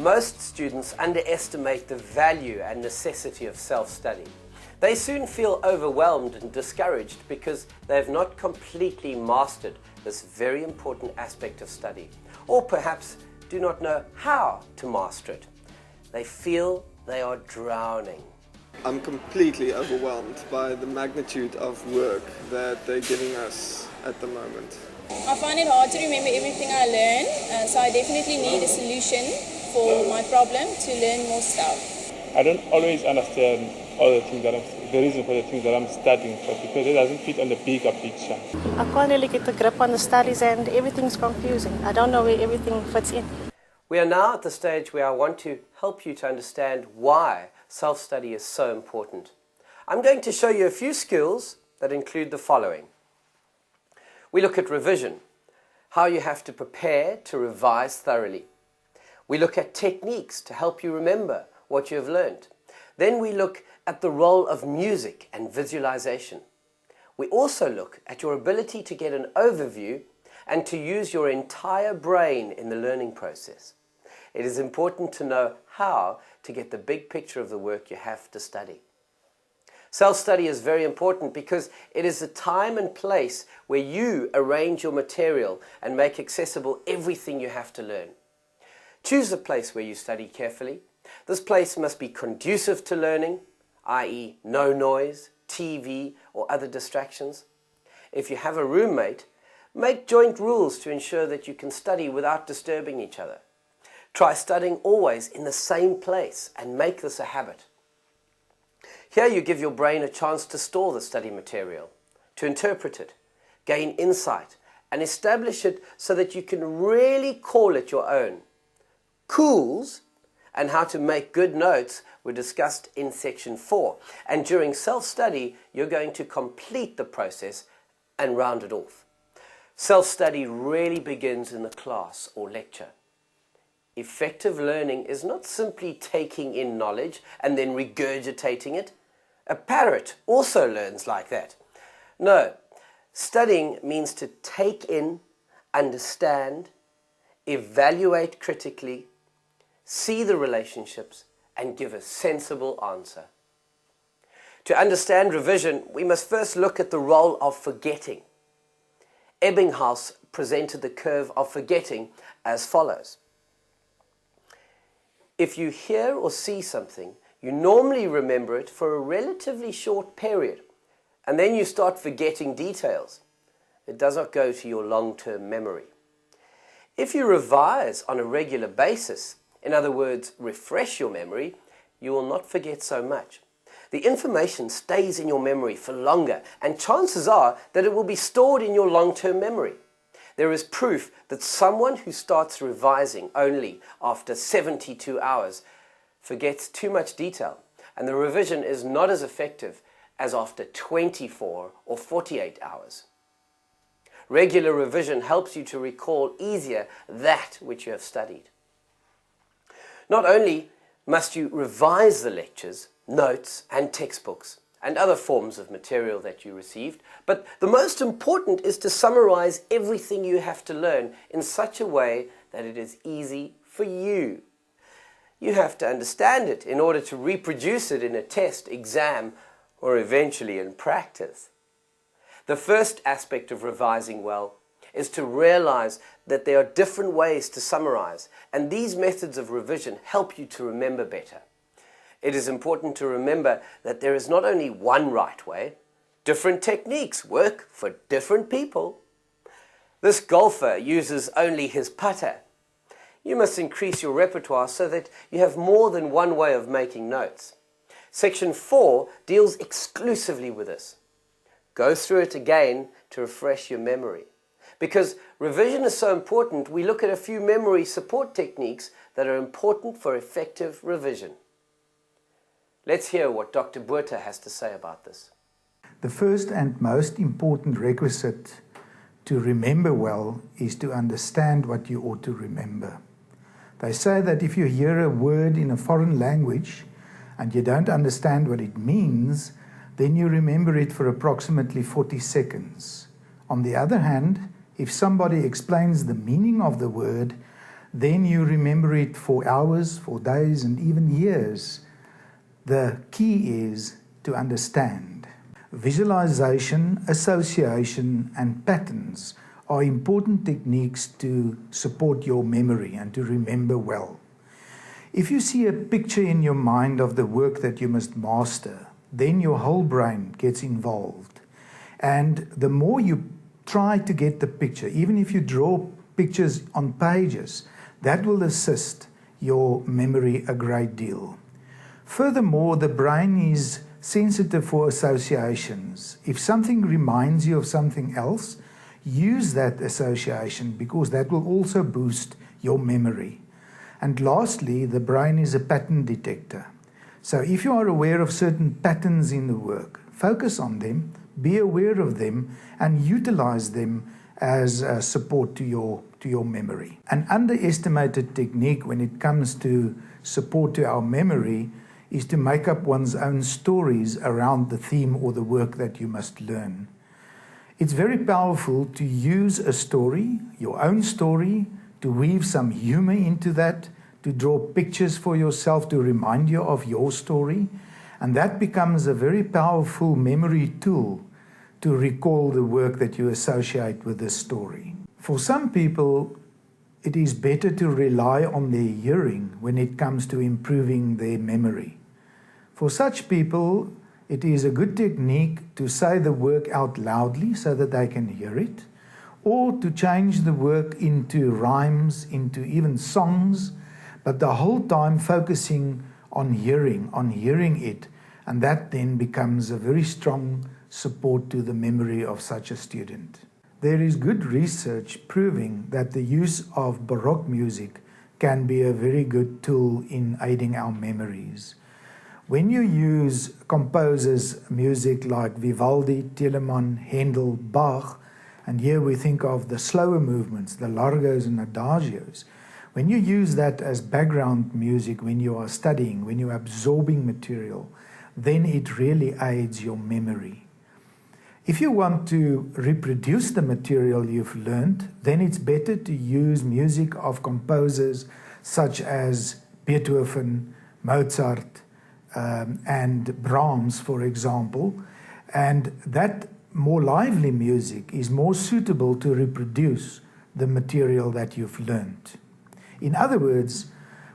Most students underestimate the value and necessity of self-study. They soon feel overwhelmed and discouraged because they have not completely mastered this very important aspect of study, or perhaps do not know how to master it. They feel they are drowning. I'm completely overwhelmed by the magnitude of work that they're giving us at the moment. I find it hard to remember everything I learn, so I definitely need a solution for my problem to learn more stuff. I don't always understand all the things the reason for the things that I'm studying for, because it doesn't fit on the bigger picture. I can't really get a grip on the studies and everything's confusing. I don't know where everything fits in. We are now at the stage where I want to help you to understand why self-study is so important. I'm going to show you a few skills that include the following. We look at revision, how you have to prepare to revise thoroughly. We look at techniques to help you remember what you have learned. Then we look at the role of music and visualization. We also look at your ability to get an overview and to use your entire brain in the learning process. It is important to know how to get the big picture of the work you have to study. Self-study is very important because it is the time and place where you arrange your material and make accessible everything you have to learn. Choose a place where you study carefully. This place must be conducive to learning, i.e. no noise, TV or other distractions. If you have a roommate, make joint rules to ensure that you can study without disturbing each other. Try studying always in the same place and make this a habit. Here you give your brain a chance to store the study material, to interpret it, gain insight and establish it so that you can really call it your own. Tools and how to make good notes were discussed in section 4, and during self-study you're going to complete the process and round it off. Self-study really begins in the class or lecture. Effective learning is not simply taking in knowledge and then regurgitating it. A parrot also learns like that. No, studying means to take in, understand, evaluate critically, see the relationships and give a sensible answer. To understand revision, we must first look at the role of forgetting. Ebbinghaus presented the curve of forgetting as follows. If you hear or see something, you normally remember it for a relatively short period, and then you start forgetting details. It does not go to your long-term memory. If you revise on a regular basis, in other words, refresh your memory, you will not forget so much. The information stays in your memory for longer, and chances are that it will be stored in your long-term memory. There is proof that someone who starts revising only after 72 hours forgets too much detail, and the revision is not as effective as after 24 or 48 hours. Regular revision helps you to recall easier that which you have studied. Not only must you revise the lectures, notes and textbooks and other forms of material that you received, but the most important is to summarize everything you have to learn in such a way that it is easy for you. You have to understand it in order to reproduce it in a test, exam, or eventually in practice. The first aspect of revising well is to realize that there are different ways to summarize, and these methods of revision help you to remember better. It is important to remember that there is not only one right way. Different techniques work for different people. This golfer uses only his putter. You must increase your repertoire so that you have more than one way of making notes. Section 4 deals exclusively with this. Go through it again to refresh your memory. Because revision is so important, we look at a few memory support techniques that are important for effective revision. Let's hear what Dr. Botha has to say about this. The first and most important requisite to remember well is to understand what you ought to remember. They say that if you hear a word in a foreign language and you don't understand what it means, then you remember it for approximately 40 seconds. On the other hand, if somebody explains the meaning of the word, then you remember it for hours, for days, and even years. The key is to understand. Visualization, association, and patterns are important techniques to support your memory and to remember well. If you see a picture in your mind of the work that you must master, then your whole brain gets involved. And the more you try to get the picture, even if you draw pictures on pages, that will assist your memory a great deal. Furthermore, the brain is sensitive for associations. If something reminds you of something else, use that association because that will also boost your memory. And lastly, the brain is a pattern detector. So if you are aware of certain patterns in the work, focus on them, be aware of them, and utilize them as a support to your memory. An underestimated technique when it comes to support to our memory is to make up one's own stories around the theme or the work that you must learn. It's very powerful to use a story, your own story, to weave some humor into that, to draw pictures for yourself to remind you of your story. And that becomes a very powerful memory tool to recall the work that you associate with this story. For some people, it is better to rely on their hearing when it comes to improving their memory. For such people, it is a good technique to say the work out loudly so that they can hear it, or to change the work into rhymes, into even songs, but the whole time focusing on hearing it, and that then becomes a very strong support to the memory of such a student. There is good research proving that the use of Baroque music can be a very good tool in aiding our memories. When you use composers' music like Vivaldi, Telemann, Handel, Bach, and here we think of the slower movements, the largos and adagios, when you use that as background music when you are studying, when you're absorbing material, then it really aids your memory. If you want to reproduce the material you've learned, then it's better to use music of composers such as Beethoven, Mozart, and Brahms, for example. And that more lively music is more suitable to reproduce the material that you've learned. In other words,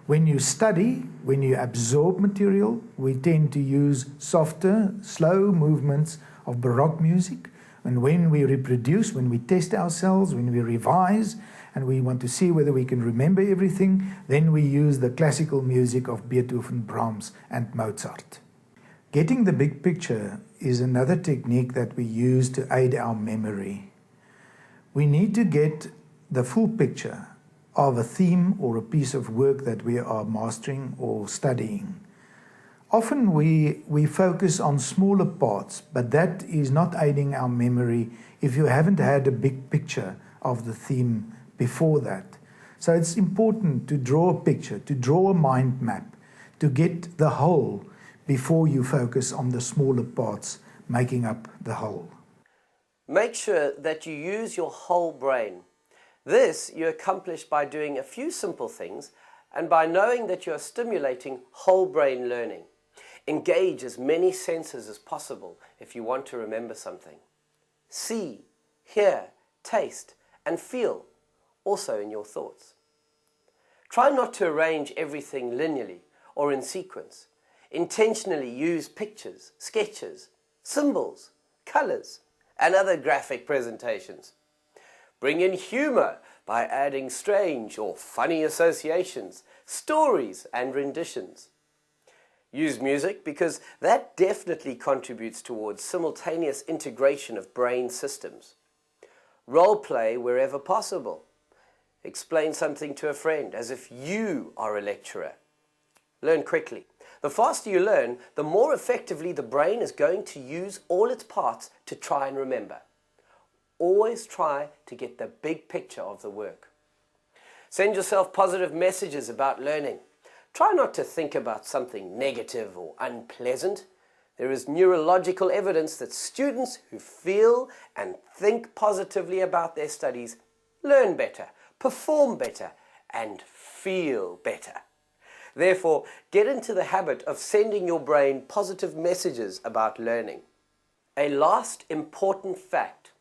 when you study, when you absorb material, we tend to use softer, slow movements of Baroque music. And when we reproduce, when we test ourselves, when we revise, and we want to see whether we can remember everything, then we use the classical music of Beethoven, Brahms, and Mozart. Getting the big picture is another technique that we use to aid our memory. We need to get the full picture of a theme or a piece of work that we are mastering or studying. Often we focus on smaller parts, but that is not aiding our memory if you haven't had a big picture of the theme before that. So it's important to draw a picture, to draw a mind map, to get the whole before you focus on the smaller parts making up the whole. Make sure that you use your whole brain. This you accomplish by doing a few simple things and by knowing that you are stimulating whole brain learning. Engage as many senses as possible if you want to remember something. See, hear, taste, and feel, also in your thoughts. Try not to arrange everything linearly or in sequence. Intentionally use pictures, sketches, symbols, colors, and other graphic presentations. Bring in humor by adding strange or funny associations, stories, and renditions. Use music because that definitely contributes towards simultaneous integration of brain systems. Role play wherever possible. Explain something to a friend as if you are a lecturer. Learn quickly. The faster you learn, the more effectively the brain is going to use all its parts to try and remember. Always try to get the big picture of the work. Send yourself positive messages about learning. Try not to think about something negative or unpleasant. There is neurological evidence that students who feel and think positively about their studies learn better, perform better, and feel better. Therefore, get into the habit of sending your brain positive messages about learning. A last important fact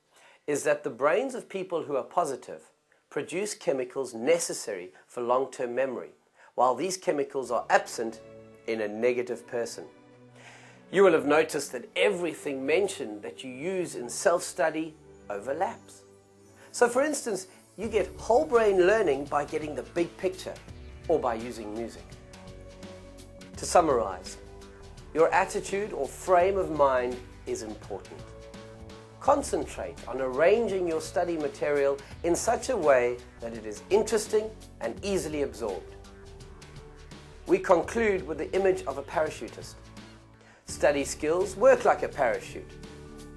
is that the brains of people who are positive produce chemicals necessary for long-term memory, while these chemicals are absent in a negative person. You will have noticed that everything mentioned that you use in self-study overlaps. So for instance, you get whole brain learning by getting the big picture or by using music. To summarize, your attitude or frame of mind is important. Concentrate on arranging your study material in such a way that it is interesting and easily absorbed. We conclude with the image of a parachutist. Study skills work like a parachute.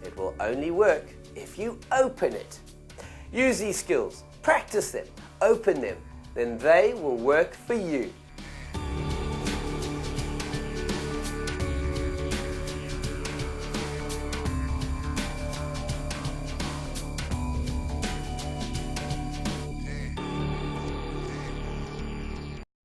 It will only work if you open it. Use these skills, practice them, open them, then they will work for you.